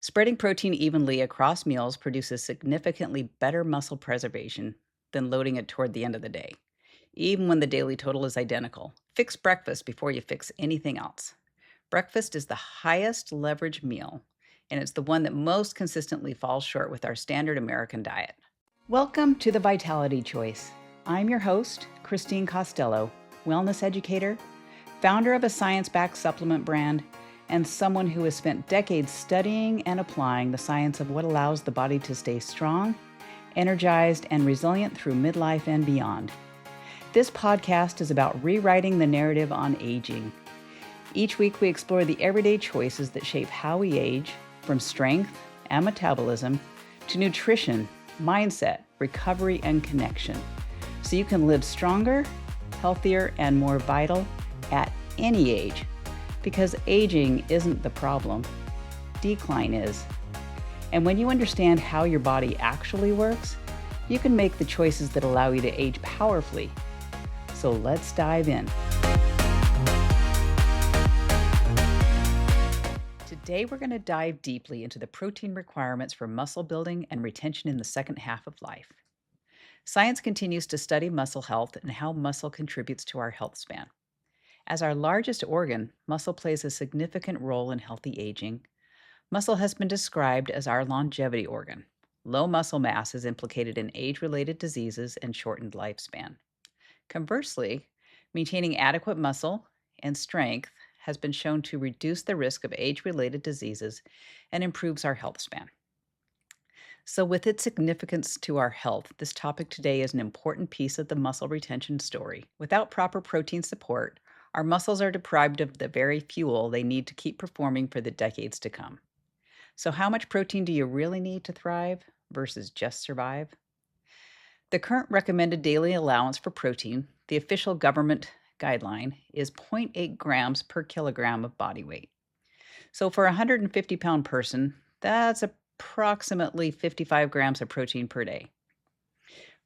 Spreading protein evenly across meals produces significantly better muscle preservation than loading it toward the end of the day, even when the daily total is identical. Fix breakfast before you fix anything else. Breakfast is the highest leverage meal, and it's the one that most consistently falls short with our standard American diet. Welcome to the Vitality Choice. I'm your host, Christine Costello, wellness educator, founder of a science-backed supplement brand, and someone who has spent decades studying and applying the science of what allows the body to stay strong, energized, and resilient through midlife and beyond. This podcast is about rewriting the narrative on aging. Each week we explore the everyday choices that shape how we age, from strength and metabolism to nutrition, mindset, recovery, and connection, so you can live stronger, healthier, and more vital at any age. Because aging isn't the problem, decline is. And when you understand how your body actually works, you can make the choices that allow you to age powerfully. So let's dive in. Today we're going to dive deeply into the protein requirements for muscle building and retention in the second half of life. Science continues to study muscle health and how muscle contributes to our health span. As our largest organ, muscle plays a significant role in healthy aging. Muscle has been described as our longevity organ. Low muscle mass is implicated in age-related diseases and shortened lifespan. Conversely, maintaining adequate muscle and strength has been shown to reduce the risk of age-related diseases and improves our health span. So with its significance to our health, this topic today is an important piece of the muscle retention story. Without proper protein support, our muscles are deprived of the very fuel they need to keep performing for the decades to come. So how much protein do you really need to thrive versus just survive? The current recommended daily allowance for protein, the official government guideline, is 0.8 grams per kilogram of body weight. So for a 150-pound person, that's approximately 55 grams of protein per day.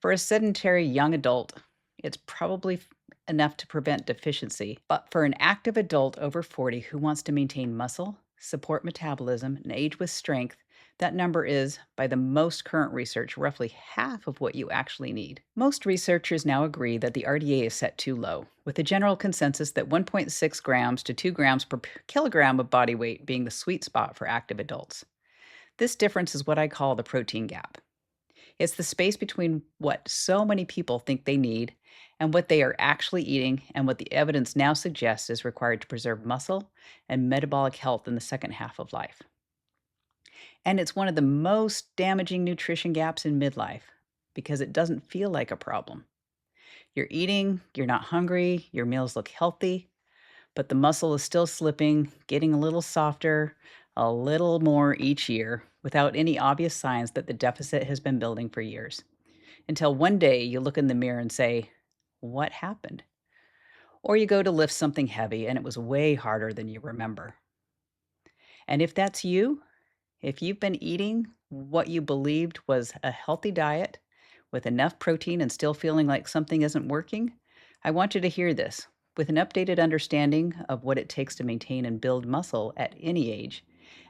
For a sedentary young adult, it's probably enough to prevent deficiency, but for an active adult over 40 who wants to maintain muscle, support metabolism, and age with strength, that number is, by the most current research, roughly half of what you actually need. Most researchers now agree that the RDA is set too low, with a general consensus that 1.6 grams to 2 grams per kilogram of body weight being the sweet spot for active adults. This difference is what I call the protein gap. It's the space between what so many people think they need and what they are actually eating and what the evidence now suggests is required to preserve muscle and metabolic health in the second half of life. And it's one of the most damaging nutrition gaps in midlife because it doesn't feel like a problem. You're eating, you're not hungry, your meals look healthy, but the muscle is still slipping, getting a little softer, a little more each year, without any obvious signs that the deficit has been building for years. Until one day you look in the mirror and say, "What happened?" Or you go to lift something heavy and it was way harder than you remember. And if that's you, if you've been eating what you believed was a healthy diet with enough protein and still feeling like something isn't working, I want you to hear this. With an updated understanding of what it takes to maintain and build muscle at any age,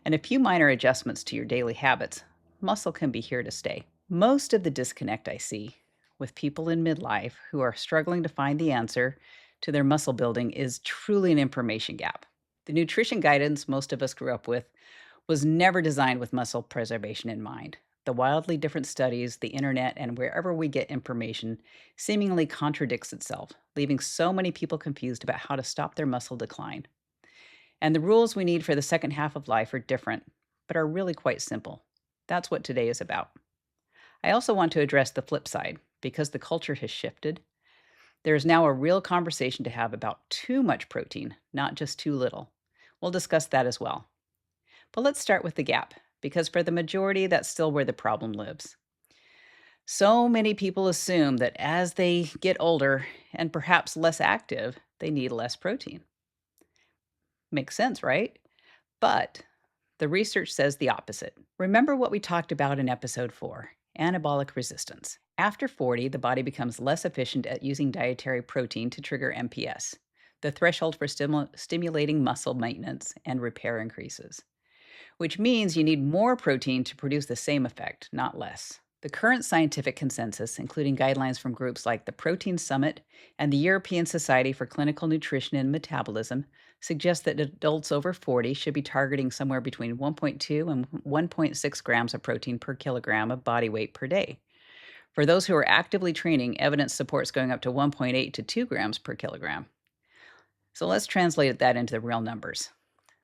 and a few minor adjustments to your daily habits, muscle can be here to stay. Most of the disconnect I see with people in midlife who are struggling to find the answer to their muscle building is truly an information gap. The nutrition guidance most of us grew up with was never designed with muscle preservation in mind. The wildly different studies, the internet, and wherever we get information seemingly contradicts itself, leaving so many people confused about how to stop their muscle decline. And the rules we need for the second half of life are different, but are really quite simple. That's what today is about. I also want to address the flip side, because the culture has shifted. There is now a real conversation to have about too much protein, not just too little. We'll discuss that as well. But let's start with the gap, because for the majority, that's still where the problem lives. So many people assume that as they get older and perhaps less active, they need less protein. Makes sense, right? But the research says the opposite. Remember what we talked about in episode 4, anabolic resistance. After 40, the body becomes less efficient at using dietary protein to trigger MPS. The threshold for stimulating muscle maintenance and repair increases. which means you need more protein to produce the same effect, not less. The current scientific consensus, including guidelines from groups like the Protein Summit and the European Society for Clinical Nutrition and Metabolism, suggests that adults over 40 should be targeting somewhere between 1.2 and 1.6 grams of protein per kilogram of body weight per day. For those who are actively training, evidence supports going up to 1.8 to 2 grams per kilogram. So let's translate that into the real numbers.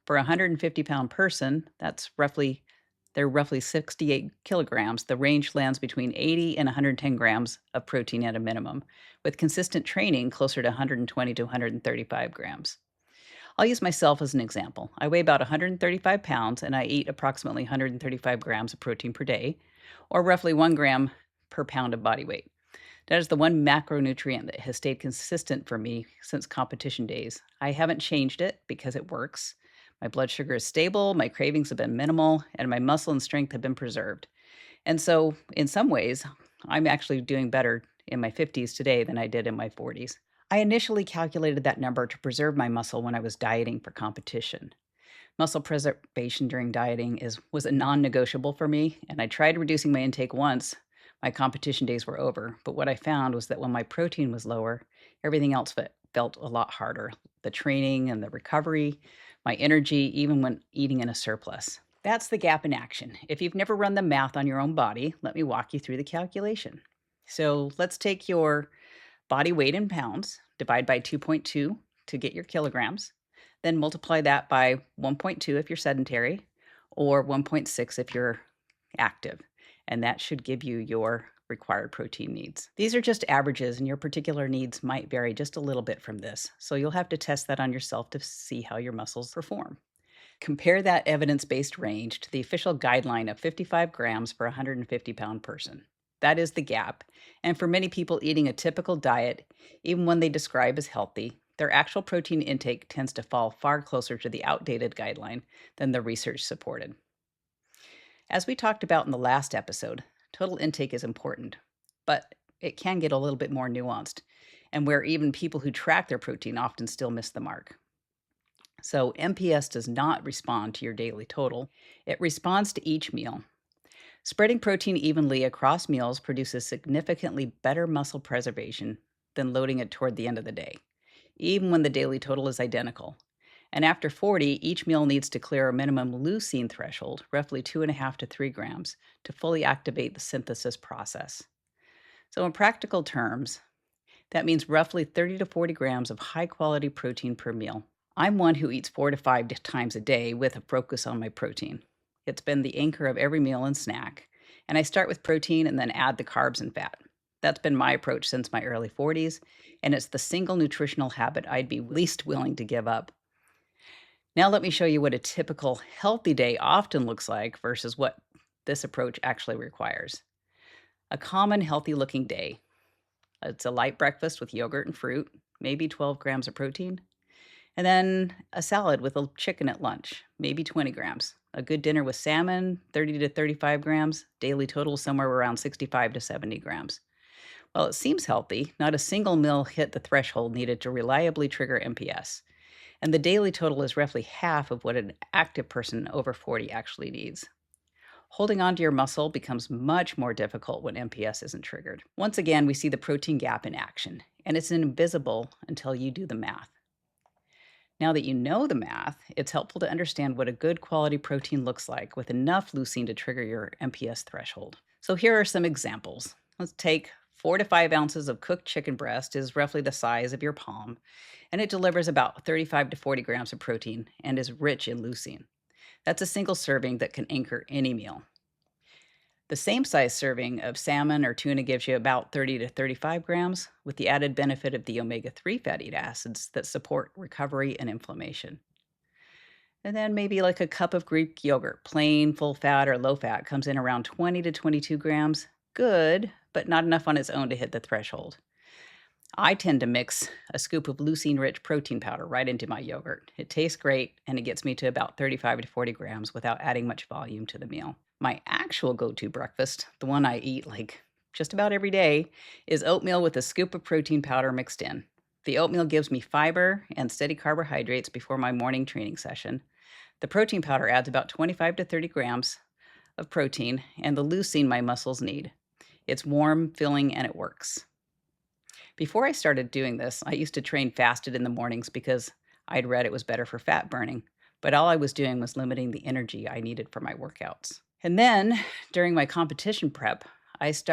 For a 150-pound person, they're roughly 68 kilograms. The range lands between 80 and 110 grams of protein at a minimum, with consistent training closer to 120 to 135 grams. I'll use myself as an example. I weigh about 135 pounds and I eat approximately 135 grams of protein per day, or roughly 1 gram per pound of body weight. That is the one macronutrient that has stayed consistent for me since competition days. I haven't changed it because it works. My blood sugar is stable, my cravings have been minimal, and my muscle and strength have been preserved. And so, in some ways, I'm actually doing better in my 50s today than I did in my 40s. I initially calculated that number to preserve my muscle when I was dieting for competition. Muscle preservation during dieting was a non-negotiable for me, and I tried reducing my intake once. My competition days were over, but what I found was that when my protein was lower, everything else felt a lot harder. The training and the recovery, my energy, even when eating in a surplus. That's the gap in action. If you've never run the math on your own body, let me walk you through the calculation. So let's take your body weight in pounds, divide by 2.2 to get your kilograms, then multiply that by 1.2 if you're sedentary, or 1.6 if you're active. And that should give you your required protein needs. These are just averages, and your particular needs might vary just a little bit from this. So you'll have to test that on yourself to see how your muscles perform. Compare that evidence-based range to the official guideline of 55 grams per 150-pound person. That is the gap. And for many people eating a typical diet, even when they describe as healthy, their actual protein intake tends to fall far closer to the outdated guideline than the research supported. As we talked about in the last episode, total intake is important, but it can get a little bit more nuanced, and where even people who track their protein often still miss the mark. So MPS does not respond to your daily total. It responds to each meal. Spreading protein evenly across meals produces significantly better muscle preservation than loading it toward the end of the day, even when the daily total is identical. And after 40, each meal needs to clear a minimum leucine threshold, roughly 2.5 to 3 grams, to fully activate the synthesis process. So in practical terms, that means roughly 30 to 40 grams of high-quality protein per meal. I'm one who eats 4 to 5 times a day with a focus on my protein. It's been the anchor of every meal and snack, and I start with protein and then add the carbs and fat. That's been my approach since my early 40s, and it's the single nutritional habit I'd be least willing to give up. Now let me show you what a typical healthy day often looks like versus what this approach actually requires. A common healthy looking day. It's a light breakfast with yogurt and fruit, maybe 12 grams of protein, and then a salad with a chicken at lunch, maybe 20 grams. A good dinner with salmon, 30 to 35 grams, daily total somewhere around 65 to 70 grams. While it seems healthy, not a single meal hit the threshold needed to reliably trigger MPS. And the daily total is roughly half of what an active person over 40 actually needs. Holding on to your muscle becomes much more difficult when MPS isn't triggered. Once again, we see the protein gap in action, and it's invisible until you do the math. Now that you know the math, it's helpful to understand what a good quality protein looks like with enough leucine to trigger your MPS threshold. So here are some examples. Let's take 4 to 5 ounces of cooked chicken breast is roughly the size of your palm, and it delivers about 35 to 40 grams of protein and is rich in leucine. That's a single serving that can anchor any meal. The same size serving of salmon or tuna gives you about 30 to 35 grams, with the added benefit of the omega-3 fatty acids that support recovery and inflammation. And then maybe like a cup of Greek yogurt, plain, full fat, or low fat, comes in around 20 to 22 grams. Good, but not enough on its own to hit the threshold. I tend to mix a scoop of leucine-rich protein powder right into my yogurt. It tastes great, and it gets me to about 35 to 40 grams without adding much volume to the meal. My actual go-to breakfast, the one I eat like just about every day, is oatmeal with a scoop of protein powder mixed in. The oatmeal gives me fiber and steady carbohydrates before my morning training session. The protein powder adds about 25 to 30 grams of protein and the leucine my muscles need. It's warm, filling, and it works. Before I started doing this, I used to train fasted in the mornings because I'd read it was better for fat burning, but all I was doing was limiting the energy I needed for my workouts. And then during my competition prep,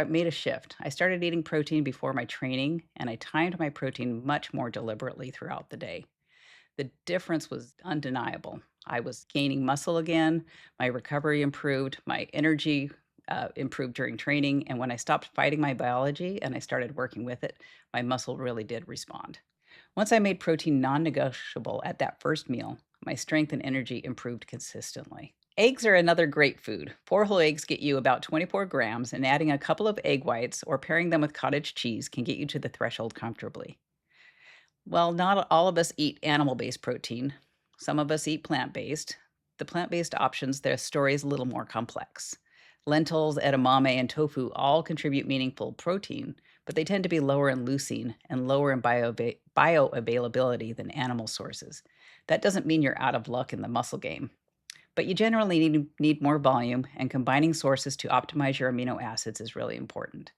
made a shift. I started eating protein before my training, and I timed my protein much more deliberately throughout the day. The difference was undeniable. I was gaining muscle again, my recovery improved, my energy improved during training, and when I stopped fighting my biology and I started working with it, my muscle really did respond. Once I made protein non negotiable at that first meal, my strength and energy improved consistently. Eggs are another great food. 4 whole eggs get you about 24 grams, and adding a couple of egg whites or pairing them with cottage cheese can get you to the threshold comfortably. Well, not all of us eat animal based protein. Some of us eat plant based. The plant based options, their story is a little more complex. Lentils, edamame, and tofu all contribute meaningful protein, but they tend to be lower in leucine and lower in bioavailability than animal sources. That doesn't mean you're out of luck in the muscle game, but you generally need more volume, and combining sources to optimize your amino acids is really important.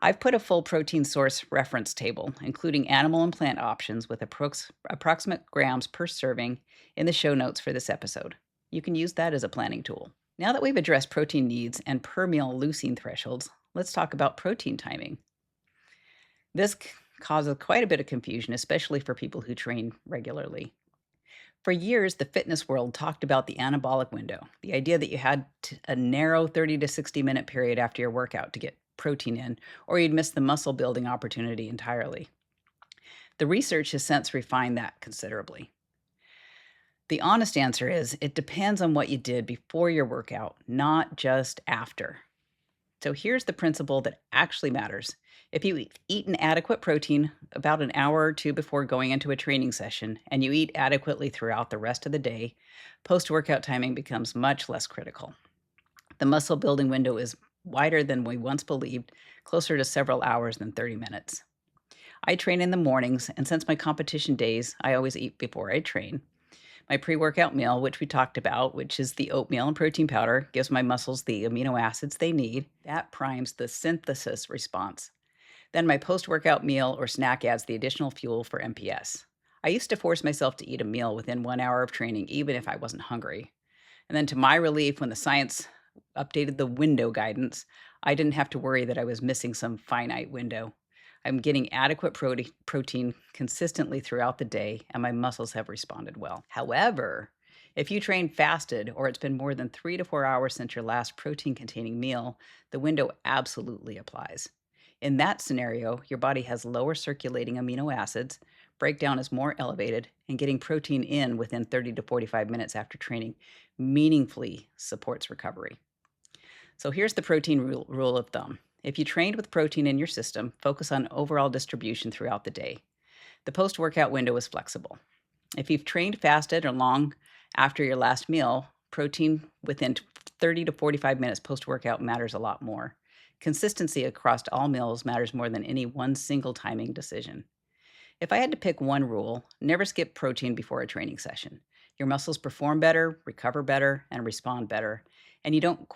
I've put a full protein source reference table, including animal and plant options with approximate grams per serving in the show notes for this episode. You can use that as a planning tool. Now that we've addressed protein needs and per meal leucine thresholds, let's talk about protein timing. This causes quite a bit of confusion, especially for people who train regularly. For years, the fitness world talked about the anabolic window, the idea that you had a narrow 30 to 60-minute period after your workout to get protein in, or you'd miss the muscle building opportunity entirely. The research has since refined that considerably. The honest answer is it depends on what you did before your workout, not just after. So here's the principle that actually matters. If you eat an adequate protein about an hour or two before going into a training session, and you eat adequately throughout the rest of the day, post-workout timing becomes much less critical. The muscle building window is wider than we once believed, closer to several hours than 30 minutes. I train in the mornings, and since my competition days, I always eat before I train. My pre-workout meal, which we talked about, which is the oatmeal and protein powder, gives my muscles the amino acids they need. That primes the synthesis response. Then my post-workout meal or snack adds the additional fuel for MPS. I used to force myself to eat a meal within 1 hour of training, even if I wasn't hungry. And then to my relief, when the science updated the window guidance, I didn't have to worry that I was missing some finite window. I'm getting adequate protein consistently throughout the day, and my muscles have responded well. However, if you train fasted or it's been more than 3 to 4 hours since your last protein containing meal, the window absolutely applies. In that scenario, your body has lower circulating amino acids, breakdown is more elevated, and getting protein in within 30 to 45 minutes after training meaningfully supports recovery. So here's the protein rule of thumb. If you trained with protein in your system, focus on overall distribution throughout the day. The post-workout window is flexible. If you've trained fasted or long after your last meal, protein within 30 to 45 minutes post-workout matters a lot more. Consistency across all meals matters more than any one single timing decision. If I had to pick one rule, never skip protein before a training session. Your muscles perform better, recover better, and respond better, and you don't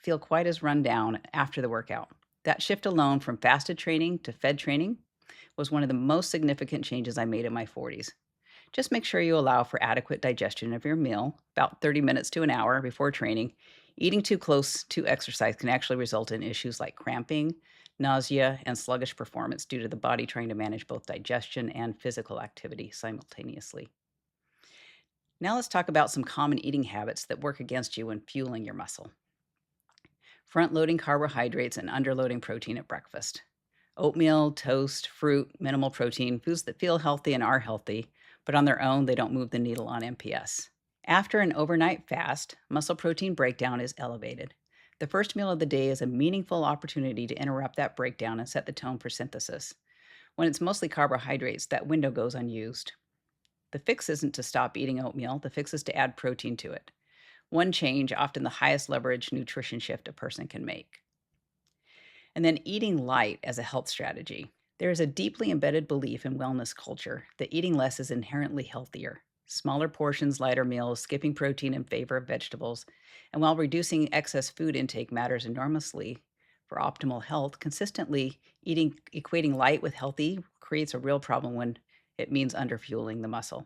feel quite as run down after the workout. That shift alone from fasted training to fed training was one of the most significant changes I made in my 40s. Just make sure you allow for adequate digestion of your meal, about 30 minutes to an hour before training. Eating too close to exercise can actually result in issues like cramping, nausea, and sluggish performance due to the body trying to manage both digestion and physical activity simultaneously. Now let's talk about some common eating habits that work against you when fueling your muscle. Front-loading carbohydrates and underloading protein at breakfast. Oatmeal, toast, fruit, minimal protein, foods that feel healthy and are healthy, but on their own, they don't move the needle on MPS. After an overnight fast, muscle protein breakdown is elevated. The first meal of the day is a meaningful opportunity to interrupt that breakdown and set the tone for synthesis. When it's mostly carbohydrates, that window goes unused. The fix isn't to stop eating oatmeal, the fix is to add protein to it. One change, often the highest leverage nutrition shift a person can make. And then eating light as a health strategy. There is a deeply embedded belief in wellness culture that eating less is inherently healthier. Smaller portions, lighter meals, skipping protein in favor of vegetables, and while reducing excess food intake matters enormously for optimal health, consistently equating light with healthy creates a real problem when it means underfueling the muscle.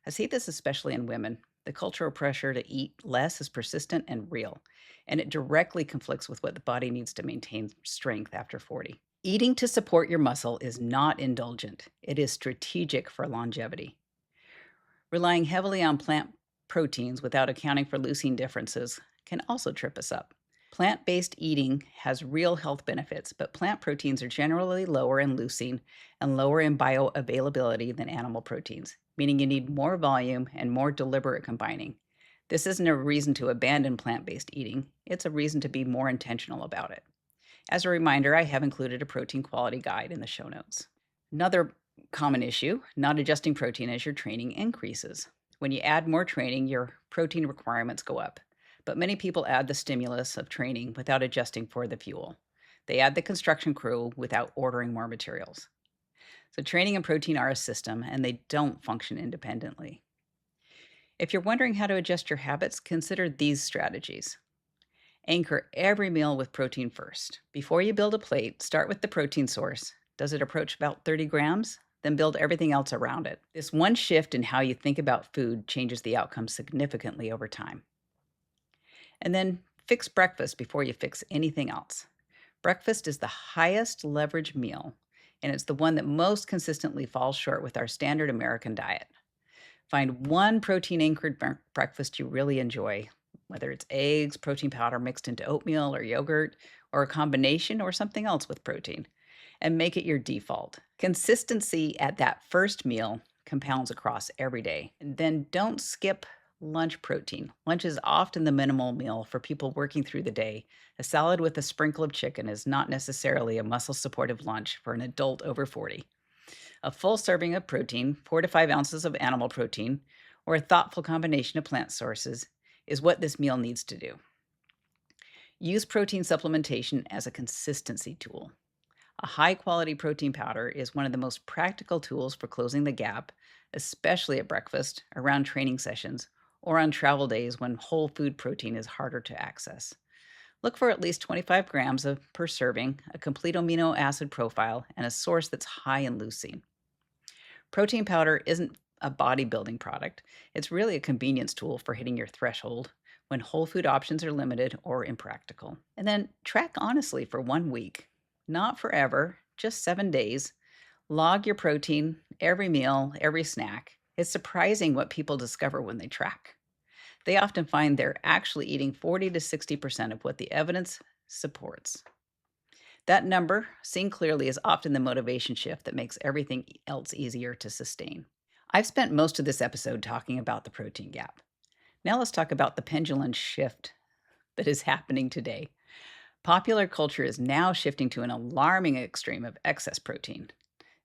I see this especially in women. The cultural pressure to eat less is persistent and real, and it directly conflicts with what the body needs to maintain strength after 40. Eating to support your muscle is not indulgent, it is strategic for longevity. Relying heavily on plant proteins without accounting for leucine differences can also trip us up. Plant based eating has real health benefits, but plant proteins are generally lower in leucine and lower in bioavailability than animal proteins, meaning you need more volume and more deliberate combining. This isn't a reason to abandon plant based eating, it's a reason to be more intentional about it. As a reminder, I have included a protein quality guide in the show notes. Another common issue, not adjusting protein as your training increases. When you add more training, your protein requirements go up. But many people add the stimulus of training without adjusting for the fuel. They add the construction crew without ordering more materials. So, training and protein are a system and they don't function independently. If you're wondering how to adjust your habits, consider these strategies. Anchor every meal with protein first. Before you build a plate, start with the protein source. Does it approach about 30 grams? Then build everything else around it. This one shift in how you think about food changes the outcome significantly over time. And then fix breakfast before you fix anything else. Breakfast is the highest leverage meal, and it's the one that most consistently falls short with our standard American diet. Find one protein anchored breakfast you really enjoy, whether it's eggs, protein powder mixed into oatmeal or yogurt, or a combination or something else with protein, and make it your default. Consistency at that first meal compounds across every day. And then don't skip lunch protein. Lunch is often the minimal meal for people working through the day. A salad with a sprinkle of chicken is not necessarily a muscle supportive lunch for an adult over 40. A full serving of protein, 4 to 5 ounces of animal protein, or a thoughtful combination of plant sources is what this meal needs to do. Use protein supplementation as a consistency tool. A high quality protein powder is one of the most practical tools for closing the gap, especially at breakfast, around training sessions, or on travel days when whole food protein is harder to access. Look for at least 25 grams per serving, a complete amino acid profile, and a source that's high in leucine. Protein powder isn't a bodybuilding product. It's really a convenience tool for hitting your threshold when whole food options are limited or impractical. And then track honestly for 1 week, not forever, just 7 days. Log your protein, every meal, every snack. It's surprising what people discover when they track. They often find they're actually eating 40 to 60% of what the evidence supports. That number, seen clearly, is often the motivation shift that makes everything else easier to sustain. I've spent most of this episode talking about the protein gap. Now let's talk about the pendulum shift that is happening today. Popular culture is now shifting to an alarming extreme of excess protein.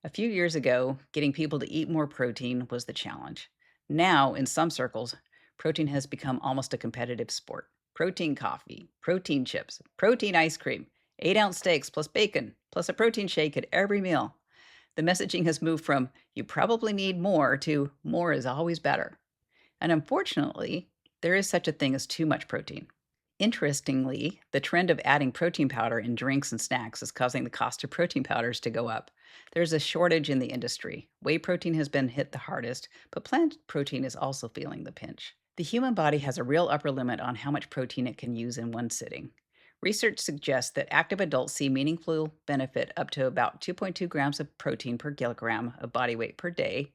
A few years ago, getting people to eat more protein was the challenge. Now, in some circles, protein has become almost a competitive sport. Protein coffee, protein chips, protein ice cream, 8-ounce steaks plus bacon, plus a protein shake at every meal. The messaging has moved from "you probably need more" to "more is always better." And unfortunately, there is such a thing as too much protein. Interestingly, the trend of adding protein powder in drinks and snacks is causing the cost of protein powders to go up. There's a shortage in the industry. Whey protein has been hit the hardest, but plant protein is also feeling the pinch. The human body has a real upper limit on how much protein it can use in one sitting. Research suggests that active adults see meaningful benefit up to about 2.2 grams of protein per kilogram of body weight per day,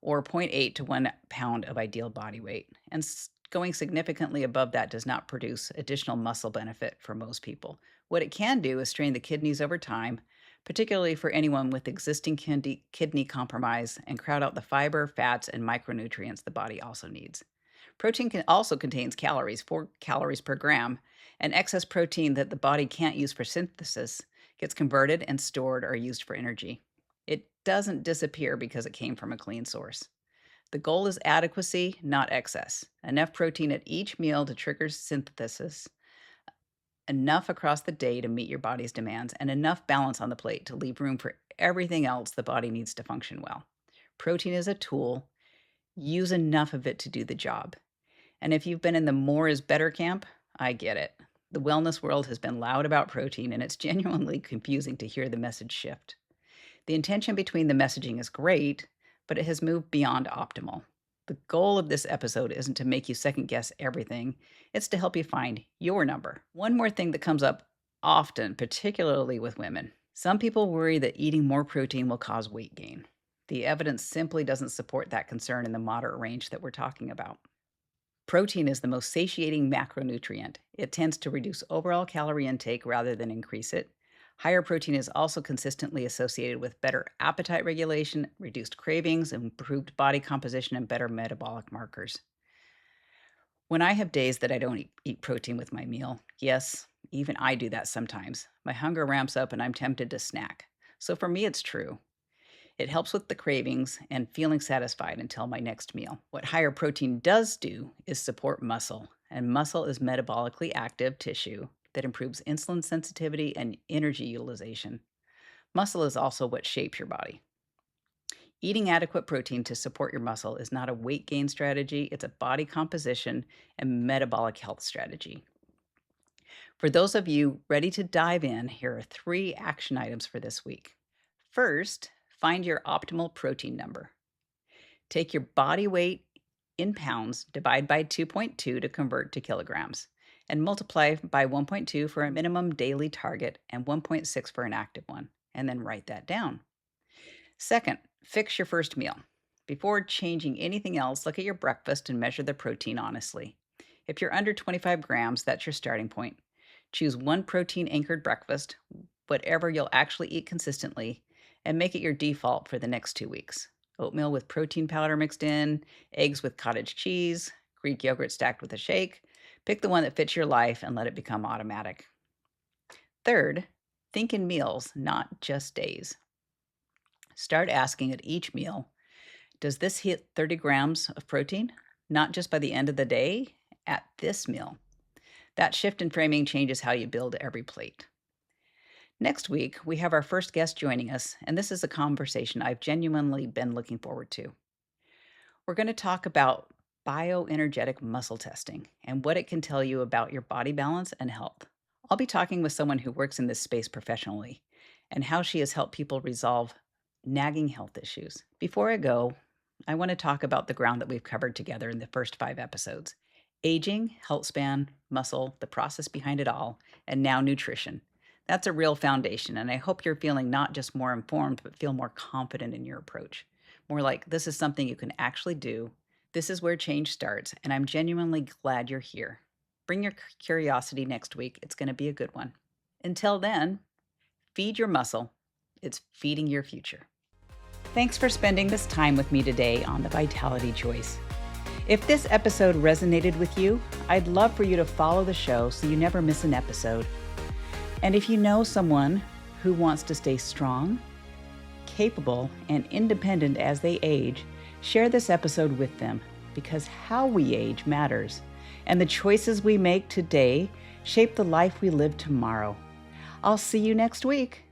or zero point 0.8 to 1 pound of ideal body weight. And going significantly above that does not produce additional muscle benefit for most people. What it can do is strain the kidneys over time, particularly for anyone with existing kidney compromise, and crowd out the fiber, fats, and micronutrients the body also needs. Protein also contains calories, 4 calories per gram, and excess protein that the body can't use for synthesis gets converted and stored or used for energy. It doesn't disappear because it came from a clean source. The goal is adequacy, not excess. Enough protein at each meal to trigger synthesis, enough across the day to meet your body's demands, and enough balance on the plate to leave room for everything else the body needs to function well. Protein is a tool. Use enough of it to do the job. And if you've been in the more is better camp, I get it. The wellness world has been loud about protein, and it's genuinely confusing to hear the message shift. The intention between the messaging is great, but it has moved beyond optimal. The goal of this episode isn't to make you second guess everything, it's to help you find your number. One more thing that comes up often, particularly with women. Some people worry that eating more protein will cause weight gain. The evidence simply doesn't support that concern in the moderate range that we're talking about. Protein is the most satiating macronutrient. It tends to reduce overall calorie intake rather than increase it. Higher protein is also consistently associated with better appetite regulation, reduced cravings, improved body composition, and better metabolic markers. When I have days that I don't eat protein with my meal, yes, even I do that sometimes, my hunger ramps up and I'm tempted to snack. So for me, it's true. It helps with the cravings and feeling satisfied until my next meal. What higher protein does do is support muscle, and muscle is metabolically active tissue that improves insulin sensitivity and energy utilization. Muscle is also what shapes your body. Eating adequate protein to support your muscle is not a weight gain strategy, it's a body composition and metabolic health strategy. For those of you ready to dive in, here are 3 action items for this week. First, find your optimal protein number. Take your body weight in pounds, divide by 2.2 to convert to kilograms, and multiply by 1.2 for a minimum daily target and 1.6 for an active one, and then write that down. Second, fix your first meal. Before changing anything else, look at your breakfast and measure the protein honestly. If you're under 25 grams, that's your starting point. Choose one protein anchored breakfast, whatever you'll actually eat consistently, and make it your default for the next 2 weeks. Oatmeal with protein powder mixed in, eggs with cottage cheese, Greek yogurt stacked with a shake. Pick the one that fits your life and let it become automatic. Third, think in meals, not just days. Start asking at each meal, does this hit 30 grams of protein? Not just by the end of the day, at this meal. That shift in framing changes how you build every plate. Next week, we have our first guest joining us, and this is a conversation I've genuinely been looking forward to. We're going to talk about bioenergetic muscle testing and what it can tell you about your body balance and health. I'll be talking with someone who works in this space professionally and how she has helped people resolve nagging health issues. Before I go, I want to talk about the ground that we've covered together in the first 5 episodes: aging, health span, muscle, the process behind it all, and now nutrition. That's a real foundation, and I hope you're feeling not just more informed, but feel more confident in your approach. More like, this is something you can actually do. This is where change starts, and I'm genuinely glad you're here. Bring your curiosity next week. It's going to be a good one. Until then, feed your muscle. It's feeding your future. Thanks for spending this time with me today on the Vitality Choice. If this episode resonated with you, I'd love for you to follow the show so you never miss an episode. And if you know someone who wants to stay strong, capable, and independent as they age, share this episode with them, because how we age matters, and the choices we make today shape the life we live tomorrow. I'll see you next week.